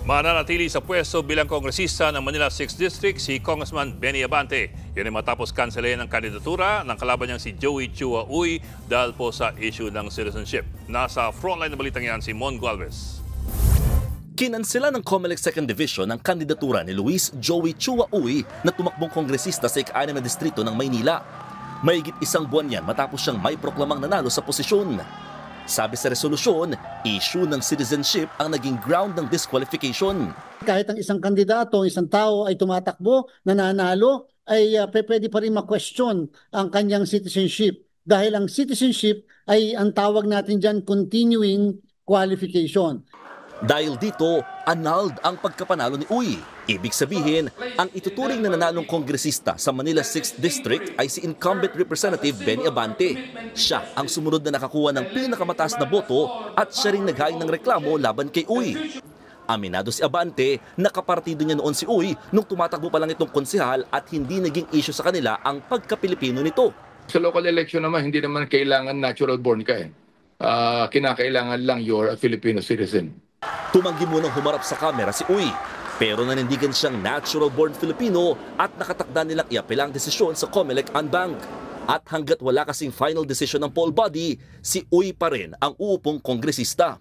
Mananatili sa pwesto bilang kongresista ng Manila 6th District si Congressman Benny Abante. Yan ay matapos kanselahin ang kandidatura ng kalaban niyang si Joey Chua Uy dahil po sa issue ng citizenship. Nasa frontline na balitang yan si Mon Gualvez. Kinansela ng COMELEC 2nd Division ang kandidatura ni Luis Joey Chua Uy na tumakbong kongresista sa ika-6 na distrito ng Maynila. Mahigit isang buwan yan matapos siyang may proklamang nanalo sa posisyon. Sabi sa resolusyon, issue ng citizenship ang naging ground ng disqualification. Kahit ang isang kandidato, isang tao ay tumatakbo, nananalo, ay pwede pa rin ma-question ang kanyang citizenship. Dahil ang citizenship ay ang tawag natin dyan continuing qualification. Dahil dito, annulled ang pagkapanalo ni Uy. Ibig sabihin, ang ituturing na nanalong kongresista sa Manila 6th District ay si incumbent Representative Benny Abante. Siya ang sumunod na nakakuha ng pinakamataas na boto at siya rin naghain ng reklamo laban kay Uy. Aminado si Abante, nakapartido niya noon si Uy nung tumatakbo pa lang itong konsehal at hindi naging issue sa kanila ang pagka-Pilipino nito. Sa local election naman, hindi naman kailangan natural born ka eh. Kinakailangan lang you're a Filipino citizen. Tumanggi munang humarap sa kamera si Uy, pero nanindigan siyang natural-born Filipino at nakatakda nilang iapela ang desisyon sa COMELEC en banc. At hanggat wala kasing final decision ng poll body, si Uy pa rin ang uupong kongresista.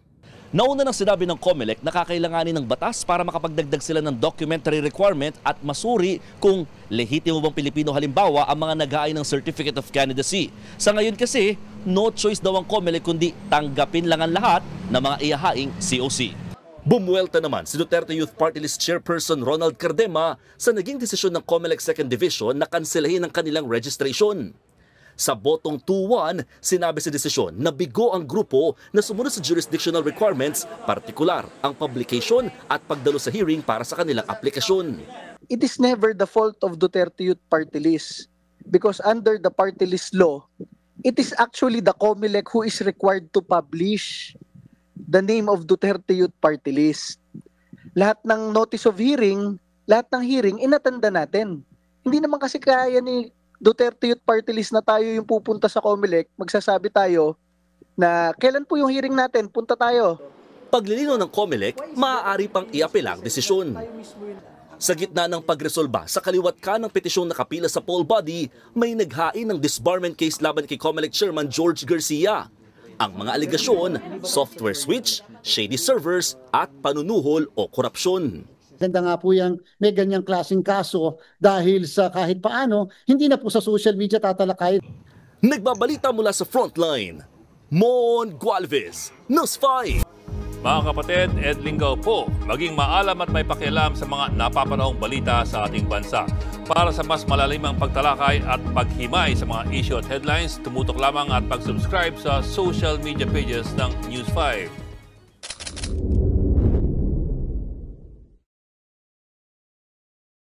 Nauna nang sinabi ng COMELEC na kakailanganin ng batas para makapagdagdag sila ng documentary requirement at masuri kung lehitimo bang Pilipino halimbawa ang mga nag-aay ng Certificate of Candidacy. Sa ngayon kasi, no choice daw ang COMELEC kundi tanggapin lang ang lahat ng mga ihahaing COC. Bumuelta naman si Duterte Youth Party List Chairperson Ronald Cardema sa naging desisyon ng COMELEC 2nd Division na kanselahin ang kanilang registration. Sa botong 2-1, sinabi sa desisyon na bigo ang grupo na sumunod sa jurisdictional requirements, partikular ang publication at pagdalo sa hearing para sa kanilang aplikasyon. It is never the fault of Duterte Youth Party List because under the party list law, it is actually the COMELEC who is required to publish the name of Duterte Youth Party List. Lahat ng notice of hearing, lahat ng hearing, inatanda natin. Hindi naman kasi kaya ni Duterte Youth Party List na tayo yung pupunta sa COMELEC, magsasabi tayo na kailan po yung hearing natin, punta tayo. Paglilinaw ng COMELEC, maaari pang iapela ang desisyon. Sa gitna ng pagresolba sa kaliwat ka ng petisyong nakapila sa poll body, may naghain ng disbarment case laban kay COMELEC Chairman George Garcia. Ang mga alegasyon, software switch, shady servers at panunuhol o korupsyon. Ganda nga po yung may ganyang klaseng kaso dahil sa kahit paano, hindi na po sa social media tatalakayin. Nagbabalita mula sa frontline, Mon Gualvez, News 5. Mga kapatid, Ed Lingaw po, maging maalam at may pakialam sa mga napapanahong balita sa ating bansa. Para sa mas malalimang pagtalakay at paghimay sa mga issue at headlines, tumutok lamang at pag-subscribe sa social media pages ng News 5.